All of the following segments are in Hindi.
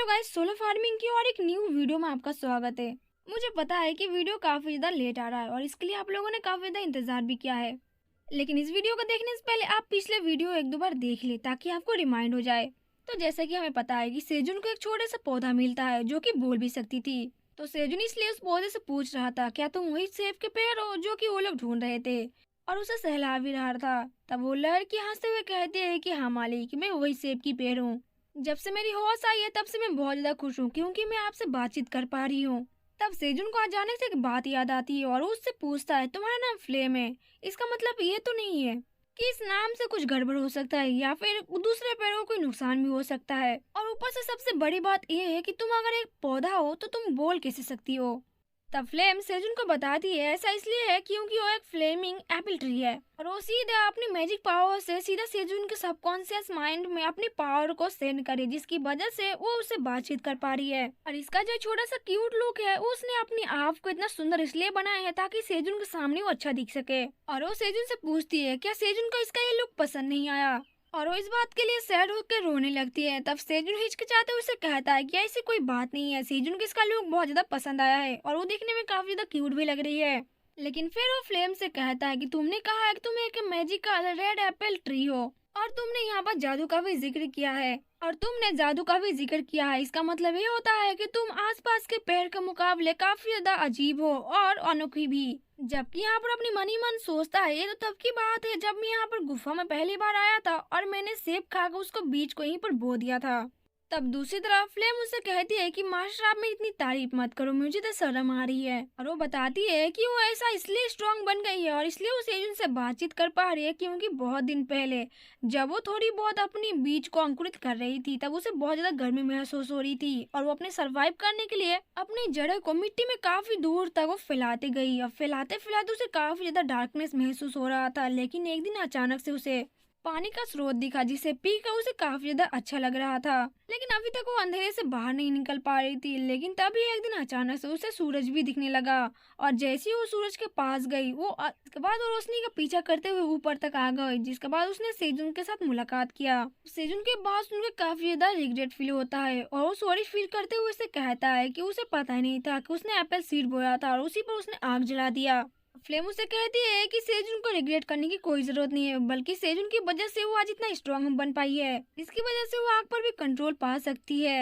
गाइस, सोलर फार्मिंग की और एक न्यू वीडियो में आपका स्वागत है। मुझे पता है कि वीडियो काफ़ी ज़्यादा लेट आ रहा है और इसके लिए आप लोगों ने काफ़ी ज़्यादा इंतज़ार भी किया है। लेकिन इस वीडियो को देखने से पहले आप पिछले वीडियो एक दो बार देख ले ताकि आपको रिमाइंड हो जाए। तो जैसे कि हमें पता है कि सेजुन को एक छोटे से पौधा मिलता है जो कि बोल भी सकती थी। तो सेजुन इसलिए उस पौधे से पूछ रहा था, क्या तुम वही सेब के पेड़ हो जो कि वो लोग ढूंढ रहे थे, और उसे सहला भी रहा था। तब वो लड़की हंसते हुए कहती है कि हाँ मालिक, मैं वही सेब की पेड़ हूँ। जब से मेरी होश आई है तब से मैं बहुत ज्यादा खुश हूँ क्योंकि मैं आपसे बातचीत कर पा रही हूँ। तब सेजुन को अचानक से एक बात याद आती है और वो उससे पूछता है, तुम्हारा नाम फ्लेम है, इसका मतलब ये तो नहीं है कि इस नाम से कुछ गड़बड़ हो सकता है या फिर दूसरे पेड़ों को कोई नुकसान भी हो सकता है। और ऊपर से सबसे बड़ी बात यह है कि तुम अगर एक पौधा हो तो तुम बोल कैसे सकती हो। तब फ्लेम सेजुन को बताती है, ऐसा इसलिए है क्योंकि वो एक फ्लेमिंग एप्पल ट्री है और वो सीधे अपनी मैजिक पावर से सीधा सेजुन के सबकॉन्शियस माइंड में अपनी पावर को सेंड करे, जिसकी वजह से वो उससे बातचीत कर पा रही है। और इसका जो छोटा सा क्यूट लुक है उसने अपनी आप को इतना सुंदर इसलिए बनाया है ताकि सेजुन के सामने वो अच्छा दिख सके। और वो सेजुन से पूछती है, क्या सेजुन को इसका ये लुक पसंद नहीं आया, और वो इस बात के लिए सैड होकर रोने लगती है। तब सेजुन हिचकिचाते हुए उसे कहता है कि ऐसी कोई बात नहीं है, सेजुन को इसका लुक बहुत ज्यादा पसंद आया है और वो दिखने में काफी ज्यादा क्यूट भी लग रही है। लेकिन फिर वो फ्लेम से कहता है कि तुमने कहा है कि तुम एक मैजिकल रेड एप्पल ट्री हो और तुमने यहाँ पर जादू का भी जिक्र किया है, इसका मतलब ये होता है कि तुम आसपास के पेड़ के मुकाबले काफी ज्यादा अजीब हो और अनोखी भी। जबकि यहाँ पर अपनी मन ही मन सोचता है, ये तो तब की बात है जब मैं यहाँ पर गुफा में पहली बार आया था और मैंने सेब खाकर उसको बीज को यहीं पर बो दिया था। तब दूसरी तरफ फ्लेम उससे कहती है कि मास्टर आप में इतनी तारीफ मत करो, मुझे तो शर्म आ रही है। और वो बताती है कि वो ऐसा इसलिए स्ट्रांग बन गई है और इसलिए उस एजेंट से बातचीत कर पा रही है क्योंकि बहुत दिन पहले जब वो थोड़ी बहुत अपनी बीज को अंकुरित कर रही थी तब उसे बहुत ज्यादा गर्मी महसूस हो रही थी और वो अपने सरवाइव करने के लिए अपनी जड़ों को मिट्टी में काफी दूर तक वो फैलाते गई। अब फैलाते फैलाते उसे काफी ज्यादा डार्कनेस महसूस हो रहा था, लेकिन एक दिन अचानक से उसे पानी का स्रोत दिखा जिसे पीकर उसे काफी ज्यादा अच्छा लग रहा था। लेकिन अभी तक वो अंधेरे से बाहर नहीं निकल पा रही थी। लेकिन तभी एक दिन अचानक से उसे सूरज भी दिखने लगा और जैसे ही वो सूरज के पास गई वो उसके बाद वो रोशनी का पीछा करते हुए ऊपर तक आ गई, जिसके बाद उसने सेजुन के साथ मुलाकात किया। सेजुन के बात सुनकर काफी ज्यादा रिग्रेट फील होता है और वो सॉरी फील करते हुए उसे कहता है कि उसे पता ही नहीं था कि उसने एप्पल सीड बोया था और उसी पर उसने आग जला दिया। फ्लेम उसे कहती है कि सेजुन को रिग्रेट करने की कोई जरूरत नहीं है, बल्कि सेजुन की वजह से वो आज इतना स्ट्रांग बन पाई है, इसकी वजह से वो आग पर भी कंट्रोल पा सकती है।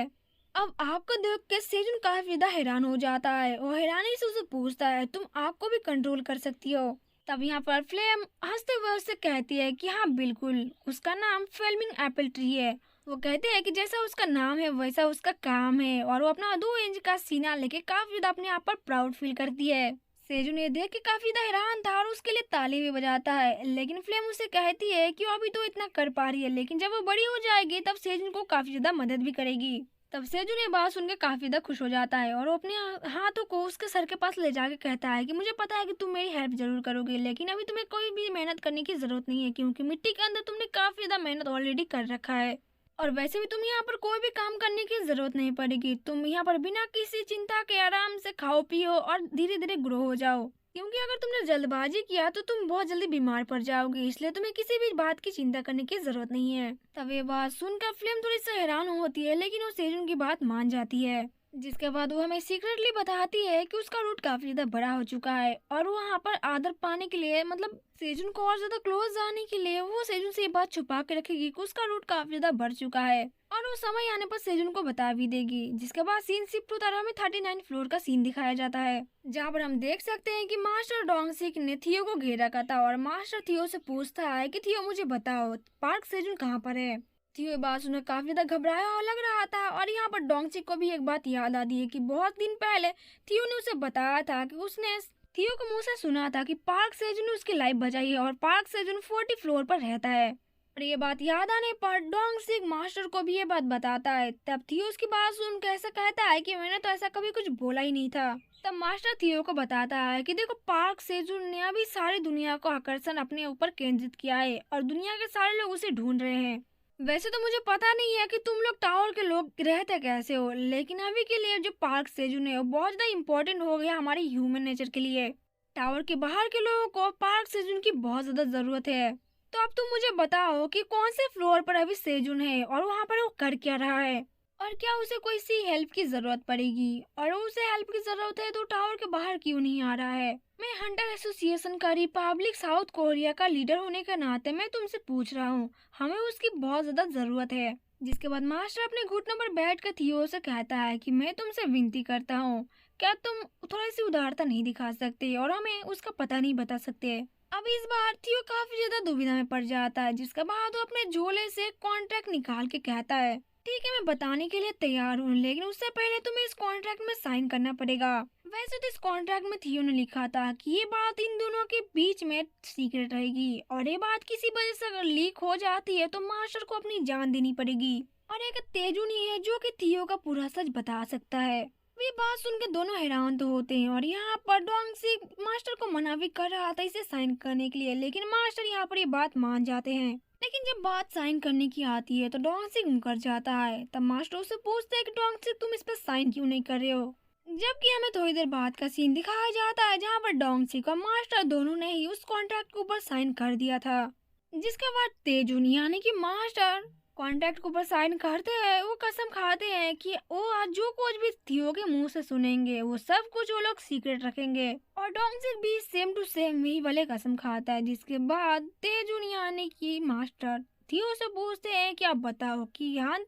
अब आग को देख के सेजुन काफी ज्यादा हैरान हो जाता है और हैरानी से उसे पूछता है, तुम आग को भी कंट्रोल कर सकती हो। तब यहाँ पर फ्लेम हंसते हुए उससे कहती है कि हाँ बिल्कुल, उसका नाम फ्लेमिंग एप्पल ट्री है। वो कहते हैं कि जैसा उसका नाम है वैसा उसका काम है और वो अपना 2 इंच का सीना लेके काफी ज्यादा अपने आप पर प्राउड फील करती है। सेजुन ये देख के काफी ज्यादा हैरान था और उसके लिए ताली भी बजाता है। लेकिन फ्लेम उसे कहती है कि वो अभी तो इतना कर पा रही है, लेकिन जब वो बड़ी हो जाएगी तब सेजुन को काफी ज्यादा मदद भी करेगी। तब सेजुन ये बात सुनकर काफी ज्यादा खुश हो जाता है और वो अपने हाथों को उसके सर के पास ले जाके कहता है कि मुझे पता है कि तुम मेरी हेल्प जरूर करोगे, लेकिन अभी तुम्हें कोई भी मेहनत करने की जरूरत नहीं है क्योंकि मिट्टी के अंदर तुमने काफी ज्यादा मेहनत ऑलरेडी कर रखा है और वैसे भी तुम यहाँ पर कोई भी काम करने की जरूरत नहीं पड़ेगी। तुम यहाँ पर बिना किसी चिंता के आराम से खाओ पियो और धीरे धीरे ग्रो हो जाओ, क्योंकि अगर तुमने जल्दबाजी किया तो तुम बहुत जल्दी बीमार पड़ जाओगे, इसलिए तुम्हें किसी भी बात की चिंता करने की जरूरत नहीं है। तब ये बात सुनकर फ्लेम थोड़ी सी हैरान होती है, लेकिन वो सेजुन की बात मान जाती है। जिसके बाद वो हमें सीक्रेटली बताती है कि उसका रूट काफी ज्यादा बड़ा हो चुका है और वो वहाँ पर आदर पाने के लिए, मतलब सेजुन को और ज्यादा क्लोज जाने के लिए, वो सेजुन से ये बात छुपा के रखेगी कि उसका रूट काफी ज्यादा बढ़ चुका है और वो समय आने पर सेजुन को बता भी देगी। जिसके बाद सीन शिफ्ट होता है, हमें 39 फ्लोर का सीन दिखाया जाता है जहाँ पर हम देख सकते हैं कि मास्टर डोंगसिक ने थियो को घेरा रखा था और मास्टर थियो से पूछता है कि थियो मुझे बताओ पार्क सेजुन कहाँ पर है। थियो ये बात सुनकर काफी ज्यादा घबराया और लग रहा था और यहाँ पर डोंगसिक को भी एक बात याद आती है कि बहुत दिन पहले थियो ने उसे बताया था कि उसने थियो को मुंह से सुना था कि पार्क सेजुन ने उसकी लाइफ बचाई है और पार्क सेजुन 40 फ्लोर पर रहता है। और ये बात याद आने पर डोंगसिक मास्टर को भी ये बात बताता है। तब थियो उसकी बात सुन के ऐसा कहता है कि मैंने तो ऐसा कभी कुछ बोला ही नहीं था। तब मास्टर थियो को बताता है कि देखो, पार्क सेजुन ने अभी सारी दुनिया को आकर्षण अपने ऊपर केंद्रित किया है और दुनिया के सारे लोग उसे ढूंढ रहे हैं। वैसे तो मुझे पता नहीं है कि तुम लोग टावर के लोग रहते कैसे हो, लेकिन अभी के लिए जो पार्क सेजुन है वो बहुत ज्यादा इम्पोर्टेंट हो गया हमारे ह्यूमन नेचर के लिए। टावर के बाहर के लोगों को पार्क सेजुन की बहुत ज्यादा जरूरत है। तो अब तुम मुझे बताओ कि कौन से फ्लोर पर अभी सेजुन है और वहाँ पर वो कर क्या रहा है। और क्या उसे कोई सी हेल्प की जरूरत पड़ेगी, और उसे हेल्प की जरूरत है तो टावर के बाहर क्यों नहीं आ रहा है। मैं हंटर एसोसिएशन का रिपब्लिक साउथ कोरिया का लीडर होने के नाते मैं तुमसे पूछ रहा हूँ, हमें उसकी बहुत ज्यादा जरूरत है। जिसके बाद मास्टर अपने घुटनों पर बैठ कर थियो से कहता है कि मैं तुमसे विनती करता हूँ, क्या तुम थोड़ी सी उदारता नहीं दिखा सकते और हमें उसका पता नहीं बता सकते। अब इस बार थियो काफी ज्यादा दुविधा में पड़ जाता है, जिसके बाद वो अपने झोले से कॉन्ट्रैक्ट निकाल के कहता है, ठीक है मैं बताने के लिए तैयार हूँ, लेकिन उससे पहले तुम्हें इस कॉन्ट्रैक्ट में साइन करना पड़ेगा। वैसे तो इस कॉन्ट्रैक्ट में थियो ने लिखा था कि ये बात इन दोनों के बीच में सीक्रेट रहेगी, और ये बात किसी वजह से अगर लीक हो जाती है तो मास्टर को अपनी जान देनी पड़ेगी। और एक तेजुनी है जो कि थियो का पूरा सच बता सकता है। वे बात सुन के दोनों हैरान तो होते हैं, और यहाँ पर डोंगसी मास्टर को मना भी कर रहा था इसे साइन करने के लिए, लेकिन मास्टर यहाँ पर ये बात मान जाते हैं। लेकिन जब बात साइन करने की आती है तो डोंगसी मुकर जाता है। तब मास्टर उससे पूछते हैं कि डोंगसी तुम इस पर साइन क्यों नहीं कर रहे हो। जबकि हमें थोड़ी देर बाद का सीन दिखाया जाता है जहाँ पर डोंगसी का मास्टर दोनों ने ही उस कॉन्ट्रैक्ट के ऊपर साइन कर दिया था। जिसके बाद तेजुन यानी कि मास्टर कॉन्ट्रैक्ट के ऊपर साइन करते हैं। वो कसम खाते हैं कि वो आज जो कुछ भी थियो के मुंह से सुनेंगे वो सब कुछ वो लोग सीक्रेट रखेंगे, और डोंगसिक भी सेम टू सेम यही वाले कसम खाता है। जिसके बाद तेजुन यानी कि मास्टर थियो से पूछते हैं कि आप बताओ कि यहाँ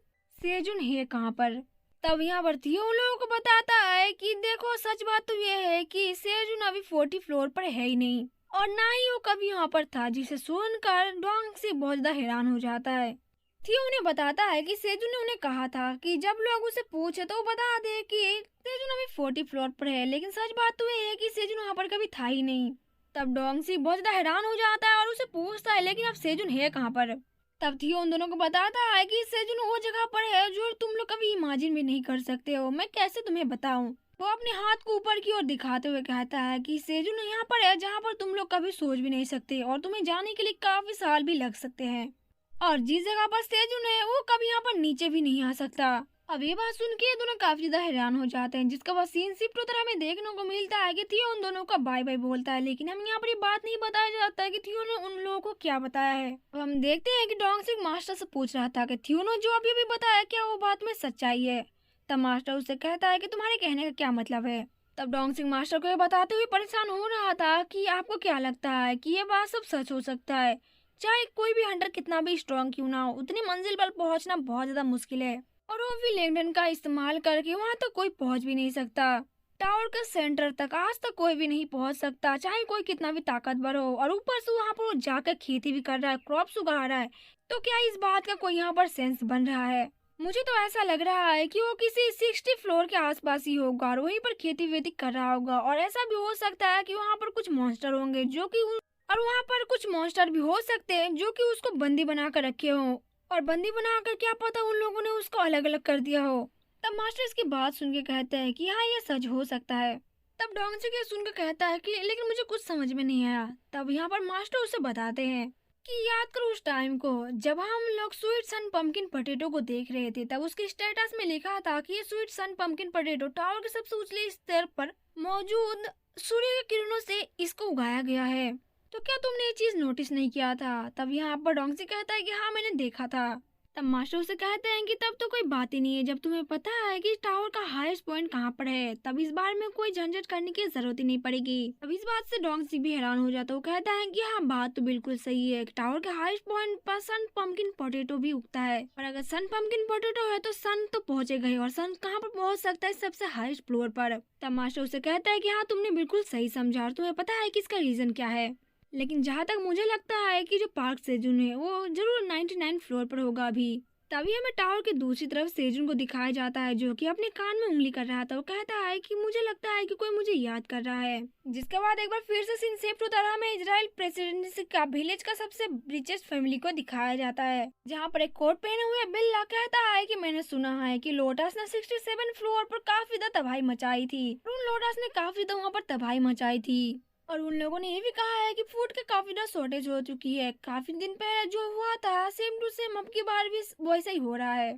सेजुन है कहाँ पर। तब यहाँ पर थियो उन लोगों को बताता है कि देखो सच बात तो ये है कि सेजुन अभी 40 फ्लोर पर है ही नहीं, और ना ही वो कभी यहाँ पर था। जिसे सुनकर डोंगसी बहुत ज्यादा हैरान हो जाता है। थियो उन्हें बताता है कि सेजुन ने उन्हें कहा था कि जब लोग उसे पूछे तो वो बता दे कि सेजुन अभी 40 फ्लोर पर है, लेकिन सच बात तो ये है कि सेजुन वहाँ पर कभी था ही नहीं। तब डोंगसी बहुत ज्यादा हैरान हो जाता है और उसे पूछता है लेकिन अब सेजुन है कहाँ पर। तब थियो उन दोनों को बताता है कि सेजुन वो जगह पर है जो तुम लोग कभी इमेजिन भी नहीं कर सकते हो, मैं कैसे तुम्हें बताऊं। वो अपने हाथ को ऊपर की ओर दिखाते हुए कहता है कि सेजुन यहाँ पर है जहाँ पर तुम लोग कभी सोच भी नहीं सकते, और तुम्हें जाने के लिए काफी साल भी लग सकते हैं, और जिस जगह पर सेजुन है वो कभी यहाँ पर नीचे भी नहीं आ सकता। अब ये बात सुन के दोनों काफी ज्यादा हैरान हो जाते हैं। जिसका बाद सीन शिफ्ट होता है, हमें देखने को मिलता है कि थियो उन दोनों का बाय बाय बोलता है, लेकिन हम यहाँ पर ये बात नहीं बताया जाता है कि थियो ने उन लोगों को क्या बताया है। अब हम देखते हैं कि डोंगसिक मास्टर से पूछ रहा था कि थियो ने जो अभी अभी बताया क्या वो बात में सच्चाई है। तब मास्टर उससे कहता है कि तुम्हारे कहने का क्या मतलब है। तब डोंगसिक मास्टर को ये बताते हुए परेशान हो रहा था कि आपको क्या लगता है कि ये बात सब सच हो सकता है। चाहे कोई भी हंटर कितना भी स्ट्रांग क्यों ना हो, उतनी मंजिल पर पहुंचना बहुत ज्यादा मुश्किल है, और वो भी लैंगडन का इस्तेमाल करके वहां तक कोई पहुंच भी नहीं सकता। टावर के सेंटर तक आज तक कोई भी नहीं पहुंच सकता, चाहे कोई कितना भी ताकतवर हो, और ऊपर से वहां पर वो जाकर खेती भी कर रहा है, क्रॉप्स उगा रहा है। तो क्या इस बात का कोई यहाँ पर सेंस बन रहा है। मुझे तो ऐसा लग रहा है कि वो किसी 60 फ्लोर के आसपास ही होगा और वहीं पर खेती वेती कर रहा होगा, और ऐसा भी हो सकता है कि वहाँ पर कुछ मॉन्स्टर होंगे जो कि और वहाँ पर कुछ मॉन्स्टर भी हो सकते हैं जो कि उसको बंदी बना कर रखे हो, और बंदी बनाकर क्या पता उन लोगों ने उसको अलग अलग कर दिया हो। तब मास्टर इसकी बात सुन के कहते हैं कि हाँ ये सच हो सकता है। तब डोंगसी के सुन के कहता है कि लेकिन मुझे कुछ समझ में नहीं आया। तब यहाँ पर मास्टर उसे बताते हैं कि याद करो उस टाइम को जब हम लोग स्वीट सन पंपकिन पोटैटो को देख रहे थे। तब उसके स्टेटस में लिखा था कि ये स्वीट सन पंपकिन पोटैटो टावर के सबसे ऊंचे स्तर पर मौजूद सूर्य की किरणों से इसको उगाया गया है। तो क्या तुमने ये चीज नोटिस नहीं किया था। तब यहाँ पर डोंगसी कहता है कि हाँ मैंने देखा था। तब मास्टर उसे कहते हैं कि तब तो कोई बात ही नहीं है जब तुम्हें पता है कि टावर का हाईएस्ट पॉइंट कहाँ पर है, तब इस बार में कोई झंझट करने की जरूरत ही नहीं पड़ेगी। अब इस बात से डोंगसी भी हैरान हो जाता है। वो कहता है कि हाँ बात तो बिल्कुल सही है, टावर के हाईएस्ट पॉइंट पर सन पंपकिन पोटैटो भी उगता है, और अगर सन पंपकिन पोटैटो है तो सन तो पहुंचेगा ही, और सन कहाँ पर पहुंच सकता है सबसे हाईएस्ट फ्लोर पर। तब मास्टर उसे कहता है कि हाँ तुमने बिल्कुल सही समझा, और तुम्हें पता है कि इसका रीजन क्या है। लेकिन जहाँ तक मुझे लगता है कि जो पार्क सेजुन है वो जरूर 99 फ्लोर पर होगा अभी। तभी हमें टावर की दूसरी तरफ सेजुन को दिखाया जाता है जो कि अपने कान में उंगली कर रहा था। वो कहता है कि मुझे लगता है कि कोई मुझे याद कर रहा है। जिसके बाद एक बार फिर से सीन शिफ्ट होता रहा, हमें इजराइल प्रेसिडेंसी का विलेज का सबसे रिचेस्ट फैमिली को दिखाया जाता है, जहाँ पर एक कोट पहने हुए बिल्ला कहता है कि मैंने सुना है कि लोटस ने 67 फ्लोर पर काफी ज्यादा तबाही मचाई थी। उन लोटस ने काफी ज्यादा वहाँ पर तबाही मचाई थी, और उन लोगों ने ये भी कहा है कि फूड की काफी ज्यादा शॉर्टेज हो चुकी है। काफी दिन पहले जो हुआ था सेम टू सेम अब की बार भी वैसा ही हो रहा है।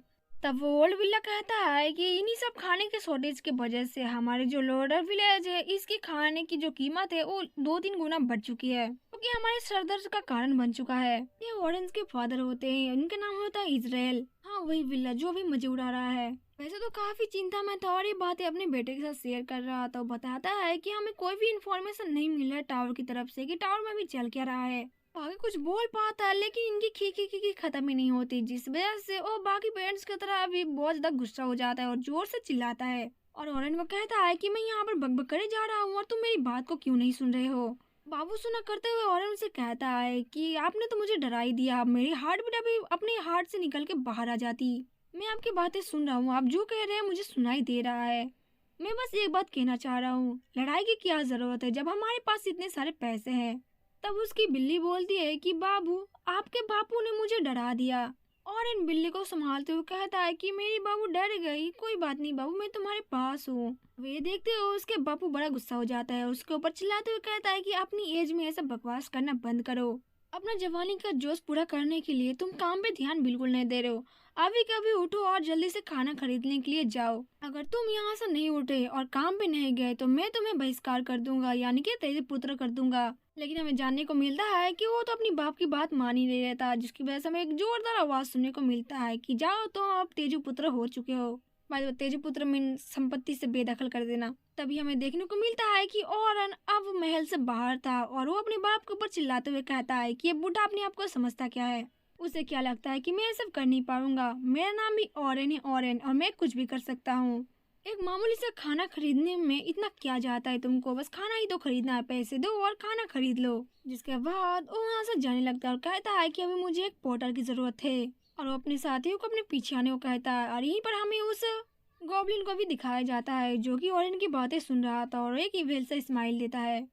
तब वो ओल्ड विला कहता है कि इन्हीं सब खाने के शॉर्टेज की वजह से हमारे जो लोअर विलेज है इसकी खाने की जो कीमत है वो 2-3 गुना बढ़ चुकी है, क्योंकि हमारे सर दर्द का कारण बन चुका है। ये ऑरेंज के फादर होते हैं, उनका नाम होता है इजराइल। हाँ, वही विला जो भी मजे उड़ा रहा है। वैसे तो काफी चिंता में था और ये बातें अपने बेटे के साथ शेयर कर रहा था। वो बताता है कि हमें कोई भी इंफॉर्मेशन नहीं मिला है टावर की तरफ से कि टावर में भी चल क्या रहा है। आगे कुछ बोल पाता है लेकिन इनकी खी खत्म ही नहीं होती, जिस वजह से वो बाकी पेरेंट्स की तरह अभी बहुत ज्यादा गुस्सा हो जाता है और जोर से चिल्लाता है और ऑरेंज को कहता है कि मैं यहाँ पर बकबक करे जा रहा हूँ और तुम मेरी बात को क्यों नहीं सुन रहे हो। बाबू सुना करते हुए ऑरेंज से कहता है कि आपने तो मुझे डरा ही दिया, मेरी हार्ट बीट अभी अपने हार्ट से निकल के बाहर आ जाती। मैं आपकी बातें सुन रहा हूँ, आप जो कह रहे हैं मुझे सुनाई दे रहा है। मैं बस एक बात कहना चाह रहा हूँ, लड़ाई की क्या जरूरत है जब हमारे पास इतने सारे पैसे हैं। तब उसकी बिल्ली बोलती है कि बाबू, आपके बापू ने मुझे डरा दिया। और इन बिल्ली को संभालते हुए कहता है कि मेरी बाबू डर गई, कोई बात नहीं बाबू, मैं तुम्हारे पास हूँ। वे देखते हो उसके बापू बड़ा गुस्सा हो जाता है, उसके ऊपर चिल्लाते हुए कहता है कि अपनी एज में ऐसा बकवास करना बंद करो। अपना जवानी का जोश पूरा करने के लिए तुम काम पे ध्यान बिल्कुल नहीं दे रहे हो। अभी कभी उठो और जल्दी से खाना खरीदने के लिए जाओ। अगर तुम यहाँ से नहीं उठे और काम पे नहीं गए तो मैं तुम्हें बहिष्कार कर दूंगा, यानी कि तेज पुत्र कर दूंगा। लेकिन हमें जानने को मिलता है कि वो तो अपनी बाप की बात मान ही नहीं रहता, जिसकी वजह से हमें एक जोरदार आवाज सुनने को मिलता है कि जाओ तो अब तेजु पुत्र हो चुके हो। भाई वो तेजु पुत्र मीन संपत्ति से बेदखल कर देना। तभी हमें देखने को मिलता है कि औरन अब महल से बाहर था और वो अपने बाप के ऊपर चिल्लाते हुए कहता है कि ये बूढ़ा अपने आप को समझता क्या है। उसे क्या लगता है कि मैं ये सब कर नहीं पाऊंगा, मेरा नाम भी ऑरेन है ऑरेन, और मैं कुछ भी कर सकता हूँ। एक मामूली सा खाना खरीदने में इतना क्या जाता है तुमको, बस खाना ही तो खरीदना है, पैसे दो और खाना खरीद लो। जिसके बाद वो वहाँ से जाने लगता है और कहता है कि अभी मुझे एक पोर्टर की जरूरत है, और वो अपने साथियों को अपने पीछे आने को कहता है। और यहीं पर हमें उस गॉब्लिन को भी दिखाया जाता है जो कि ऑरेन की बातें सुन रहा था और एक इवेल से स्माइल देता है।